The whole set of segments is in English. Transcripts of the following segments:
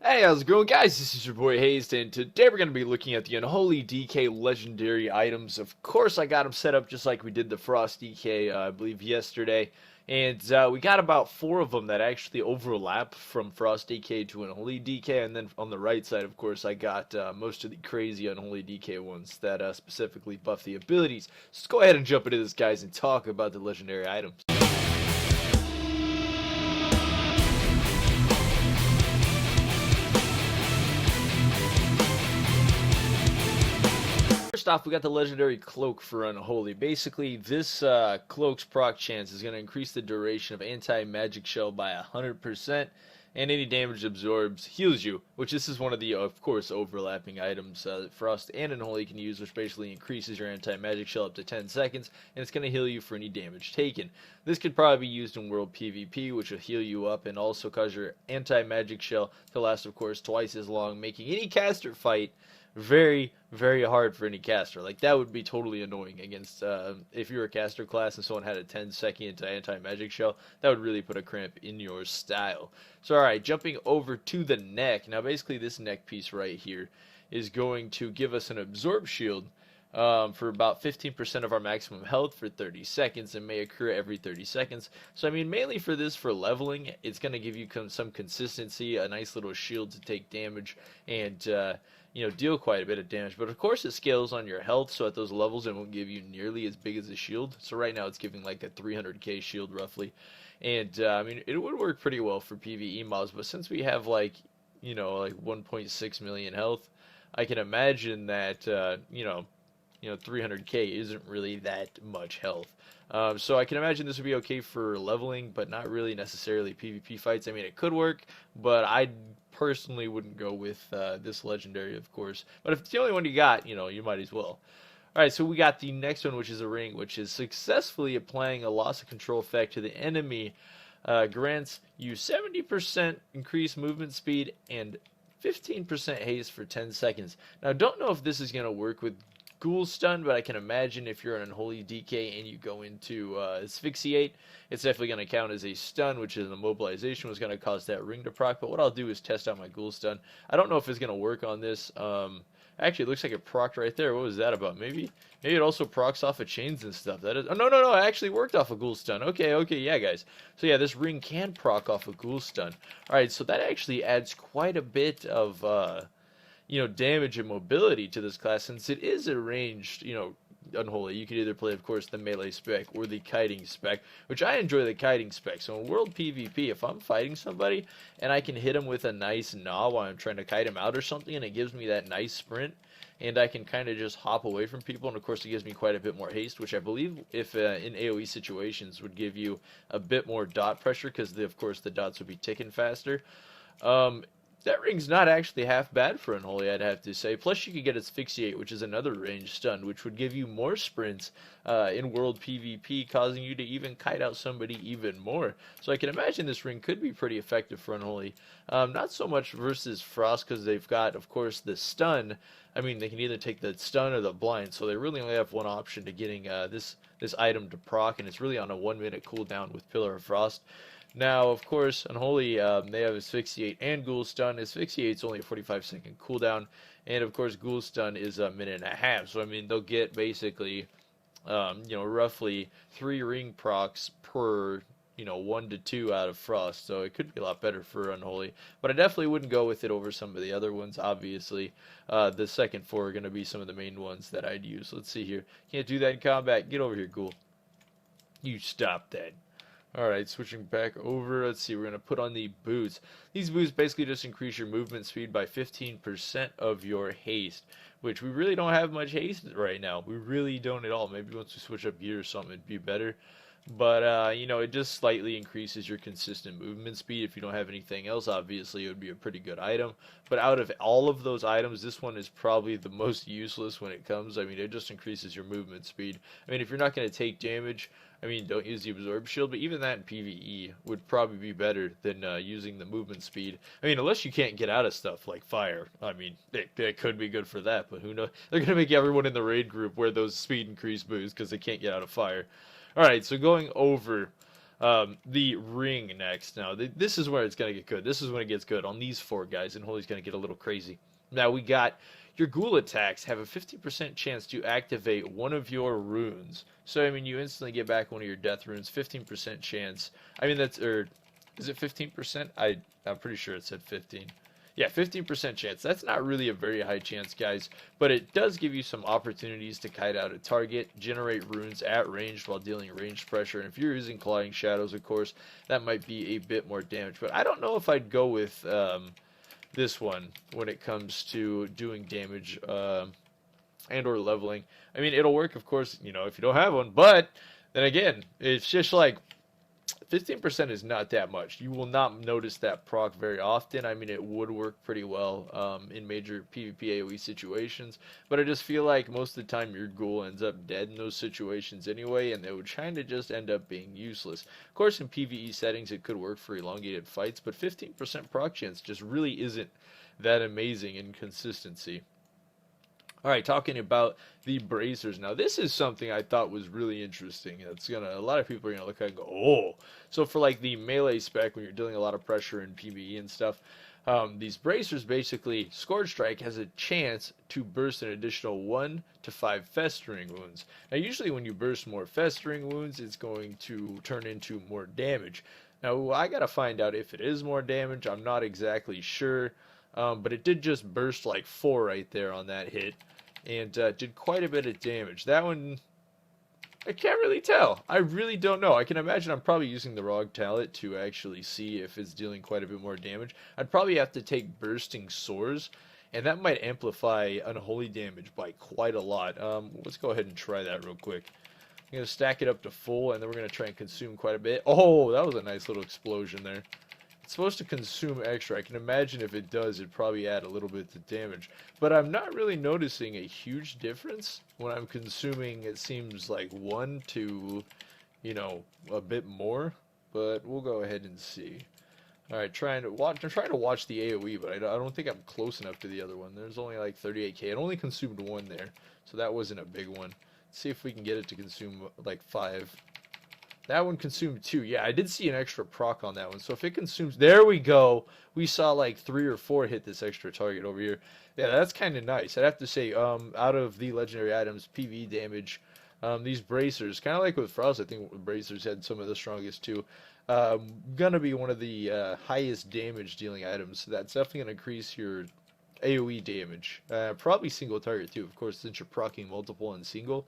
Hey, how's it going, guys? This is your boy Hazzed, and today we're going to be looking at the Unholy DK legendary items. Of course, I got them set up just like we did the Frost DK, I believe, yesterday. And we got about 4 of them that actually overlap from Frost DK to Unholy DK. And then on the right side, of course, I got most of the crazy Unholy DK ones that specifically buff the abilities. So let's go ahead and jump into this, guys, and talk about the legendary items. First off, we got the legendary cloak for Unholy. Basically, this cloak's proc chance is going to increase the duration of anti-magic shell by 100%, and any damage absorbs heals you, which this is one of the, of course, overlapping items that Frost and Unholy can use, which basically increases your anti-magic shell up to 10 seconds, and it's going to heal you for any damage taken. This could probably be used in World PvP, which will heal you up and also cause your anti-magic shell to last, of course, twice as long, making any caster fight very, very hard for any caster. Like, that would be totally annoying against, if you're a caster class and someone had a 10-second anti-magic shell, that would really put a cramp in your style. So, alright, jumping over to the neck. Now, basically, this neck piece right here is going to give us an absorb shield for about 15% of our maximum health for 30 seconds, and may occur every 30 seconds. So, I mean, mainly for this, for leveling, it's going to give you some consistency, a nice little shield to take damage, and, deal quite a bit of damage. But, of course, it scales on your health, so at those levels, it won't give you nearly as big as a shield. So, right now, it's giving, like, a 300k shield, roughly. And, I mean, it would work pretty well for PvE mobs, but since we have, like 1.6 million health, I can imagine that, 300k isn't really that much health. So I can imagine this would be okay for leveling, but not really necessarily PvP fights. I mean, it could work, but I personally wouldn't go with this legendary, of course. But if it's the only one you got, you might as well. Alright, so we got the next one, which is a ring, which is successfully applying a loss of control effect to the enemy. Grants you 70% increased movement speed and 15% haste for 10 seconds. Now, don't know if this is going to work with Ghoul Stun, but I can imagine if you're an Unholy DK and you go into Asphyxiate, it's definitely going to count as a stun, which is an immobilization, was going to cause that ring to proc. But what I'll do is test out my Ghoul Stun. I don't know if it's going to work on this. Actually, it looks like it procced right there. What was that about? Maybe it also procs off of chains and stuff. That is, oh, no, it actually worked off a Ghoul Stun. Okay, yeah, guys. So yeah, this ring can proc off a Ghoul Stun. All right, so that actually adds quite a bit of damage and mobility to this class, since it is a ranged, Unholy. You could either play, of course, the melee spec or the kiting spec, which I enjoy the kiting spec. So in World PvP, if I'm fighting somebody and I can hit him with a nice gnaw while I'm trying to kite him out or something, and it gives me that nice sprint, and I can kind of just hop away from people, and of course it gives me quite a bit more haste, which I believe, if in AoE situations, would give you a bit more dot pressure, because of course the dots would be ticking faster. That ring's not actually half bad for Unholy, I'd have to say. Plus, you could get Asphyxiate, which is another ranged stun, which would give you more sprints in World PvP, causing you to even kite out somebody even more. So I can imagine this ring could be pretty effective for Unholy. Not so much versus Frost, because they've got, of course, the stun. I mean, they can either take the stun or the blind, so they really only have one option to getting this item to proc, and it's really on a 1-minute cooldown with Pillar of Frost. Now, of course, Unholy, they have Asphyxiate and Ghoul Stun. Asphyxiate's only a 45-second cooldown, and of course, Ghoul Stun is a minute and a half. So, I mean, they'll get basically, roughly 3 ring procs per, 1 to 2 out of Frost. So it could be a lot better for Unholy, but I definitely wouldn't go with it over some of the other ones. Obviously, the second 4 are going to be some of the main ones that I'd use. Let's see here. Can't do that in combat. Get over here, Ghoul. You stop that. Alright, switching back over, let's see, we're going to put on the boots. These boots basically just increase your movement speed by 15% of your haste, which we really don't have much haste right now. We really don't at all. Maybe once we switch up gear or something, it'd be better. But, it just slightly increases your consistent movement speed. If you don't have anything else, obviously, it would be a pretty good item. But out of all of those items, this one is probably the most useless when it comes. I mean, it just increases your movement speed. I mean, if you're not going to take damage, I mean, don't use the absorb shield, but even that in PvE would probably be better than using the movement speed. I mean, unless you can't get out of stuff like fire. I mean, it could be good for that, but who knows? They're going to make everyone in the raid group wear those speed increase boots because they can't get out of fire. Alright, so going over The ring next. Now, this is where it's going to get good. This is when it gets good on these four guys, and Holy's going to get a little crazy. Now, we got your ghoul attacks have a 50% chance to activate one of your runes. So, I mean, you instantly get back one of your death runes, 15% chance. I mean, that's, or is it 15%? I'm pretty sure it said 15. Yeah, 15% chance. That's not really a very high chance, guys, but it does give you some opportunities to kite out a target, generate runes at range while dealing ranged pressure. And if you're using Clawing Shadows, of course, that might be a bit more damage. But I don't know if I'd go with this one when it comes to doing damage and or leveling. I mean, it'll work, of course, you know, if you don't have one. But then again, it's just like 15% is not that much. You will not notice that proc very often. I mean, it would work pretty well in major PvP AoE situations, but I just feel like most of the time your ghoul ends up dead in those situations anyway, and they would kind of just end up being useless. Of course, in PvE settings, it could work for elongated fights, but 15% proc chance just really isn't that amazing in consistency. All right, talking about the bracers. Now, this is something I thought was really interesting. It's a lot of people are gonna look at it and go, oh. So for like the melee spec, when you're dealing a lot of pressure in PvE and stuff, these bracers basically, Scourge Strike has a chance to burst an additional 1 to 5 festering wounds. Now, usually when you burst more festering wounds, it's going to turn into more damage. Now, I gotta find out if it is more damage. I'm not exactly sure. But it did just burst like 4 right there on that hit, and did quite a bit of damage. That one, I can't really tell. I really don't know. I can imagine I'm probably using the wrong talent to actually see if it's dealing quite a bit more damage. I'd probably have to take Bursting Sores, and that might amplify Unholy damage by quite a lot. Let's go ahead and try that real quick. I'm going to stack it up to full, and then we're going to try and consume quite a bit. Oh, that was a nice little explosion there. It's supposed to consume extra. I can imagine if it does, it'd probably add a little bit to damage. But I'm not really noticing a huge difference when I'm consuming, it seems like 1 to, you know, a bit more. But we'll go ahead and see. All right, I'm trying to watch the AoE, but I don't think I'm close enough to the other one. There's only like 38k. It only consumed 1 there, so that wasn't a big one. Let's see if we can get it to consume like 5. That one consumed 2. Yeah, I did see an extra proc on that one. So if it consumes... There we go. We saw like 3 or 4 hit this extra target over here. Yeah, that's kind of nice. I'd have to say, out of the legendary items, PV damage, these bracers, kind of like with Frost, I think bracers had some of the strongest too. Gonna be one of the highest damage dealing items. So that's definitely going to increase your AoE damage. Probably single target too, of course, since you're proccing multiple and single.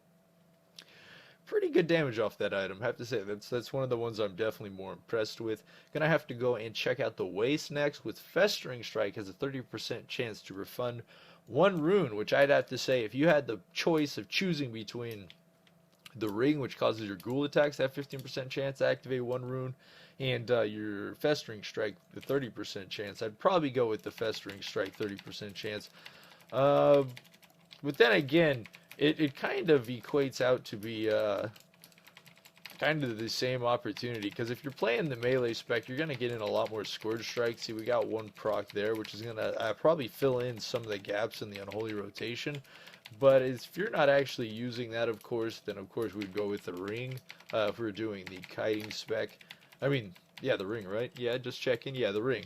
Pretty good damage off that item. I have to say that's one of the ones I'm definitely more impressed with. Gonna have to go and check out the Waste next. With Festering Strike has a 30% chance to refund 1 rune, which I'd have to say if you had the choice of choosing between the Ring, which causes your ghoul attacks that 15% chance to activate 1 rune, and your Festering Strike the 30% chance, I'd probably go with the Festering Strike 30% chance. But then again, it kind of equates out to be kind of the same opportunity, because if you're playing the melee spec, you're going to get in a lot more Scourge Strikes. See, we got 1 proc there, which is going to probably fill in some of the gaps in the Unholy rotation. But if you're not actually using that, of course, then of course we'd go with the Ring if we're doing the kiting spec. I mean, yeah, the Ring, right? Yeah, just checking. Yeah, the Ring.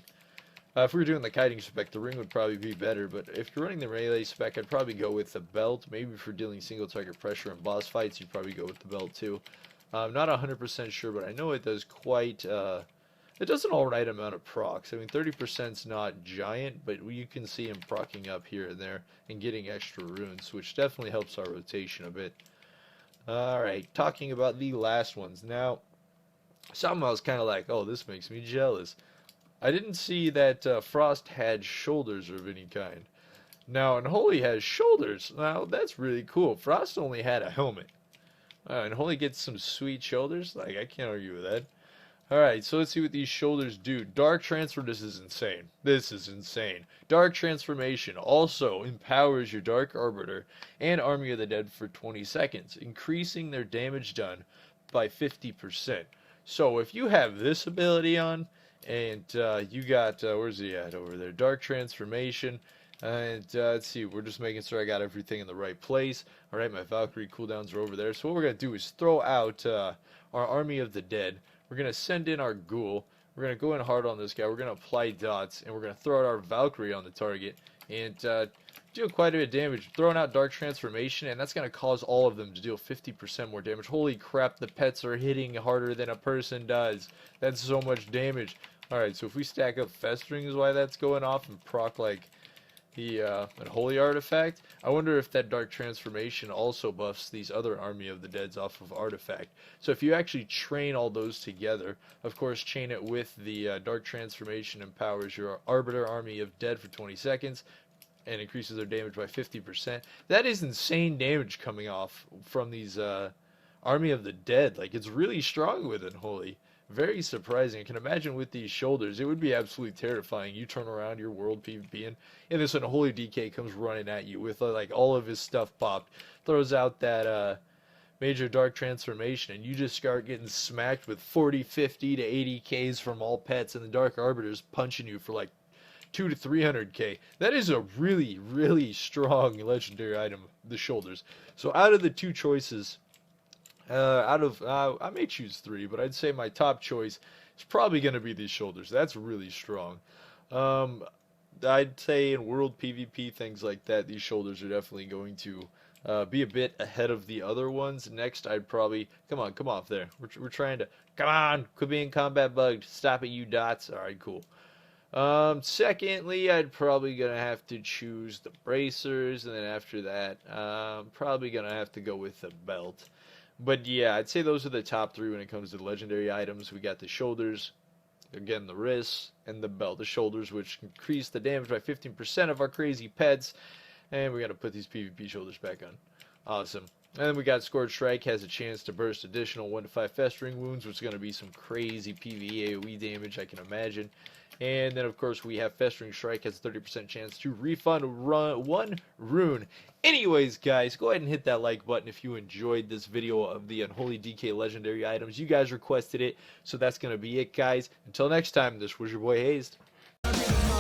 If we were doing the kiting spec, the Ring would probably be better, but if you're running the melee spec, I'd probably go with the belt. Maybe for dealing single target pressure in boss fights, you'd probably go with the belt too. I'm not 100% sure, but I know it does quite, it does an alright amount of procs. I mean, 30% is not giant, but you can see him procking up here and there and getting extra runes, which definitely helps our rotation a bit. Alright, talking about the last ones. Now, something I was kind of like, oh, this makes me jealous. I didn't see that Frost had shoulders of any kind. Now, Unholy has shoulders. Now, that's really cool. Frost only had a helmet. Unholy gets some sweet shoulders. Like, I can't argue with that. Alright, so let's see what these shoulders do. Dark Transfer, this is insane. This is insane. Dark Transformation also empowers your Dark Arbiter and Army of the Dead for 20 seconds, increasing their damage done by 50%. So, if you have this ability on, and you got, where's he at over there? Dark Transformation. And let's see, we're just making sure I got everything in the right place. Alright, my Valkyrie cooldowns are over there. So what we're going to do is throw out our Army of the Dead. We're going to send in our ghoul. We're going to go in hard on this guy. We're going to apply dots, and we're going to throw out our Valkyrie on the target and deal quite a bit of damage. Throwing out Dark Transformation, and that's going to cause all of them to deal 50% more damage. Holy crap, the pets are hitting harder than a person does. That's so much damage. Alright, so if we stack up Festering is why that's going off, and proc like the Unholy artifact, I wonder if that Dark Transformation also buffs these other Army of the Deads off of artifact. So if you actually train all those together, of course chain it with the Dark Transformation empowers your Arbiter Army of Dead for 20 seconds, and increases their damage by 50%. That is insane damage coming off from these Army of the Dead. Like, it's really strong with Unholy. Very surprising. I can imagine with these shoulders, it would be absolutely terrifying. You turn around your world PvP, and this Unholy DK comes running at you with like all of his stuff popped, throws out that major Dark Transformation, and you just start getting smacked with 40, 50 to 80 Ks from all pets, and the Dark Arbiter's punching you for like 2 to 300k. That is a really, really strong legendary item, the shoulders. So out of the two choices, I may choose 3, but I'd say my top choice is probably going to be these shoulders. That's really strong. I'd say in world PvP, things like that, these shoulders are definitely going to be a bit ahead of the other ones. Next, I'd probably... Come on, come off there. We're trying to... Come on! Quit being combat bugged. Stop it, you dots. Alright, cool. Secondly, I'd probably gonna have to choose the bracers, and then after that, probably gonna have to go with the belt. But yeah, I'd say those are the top 3 when it comes to the legendary items. We got the shoulders, again the wrists, and the belt. The shoulders, which increase the damage by 15% of our crazy pets, and we gotta put these PvP shoulders back on. Awesome. And then we got Scourge Strike, has a chance to burst additional 1 to 5 festering wounds, which is going to be some crazy PvE AoE damage, I can imagine. And then, of course, we have Festering Strike, has a 30% chance to refund 1 rune. Anyways, guys, go ahead and hit that like button if you enjoyed this video of the Unholy DK legendary items. You guys requested it, so that's going to be it, guys. Until next time, this was your boy Hazzed.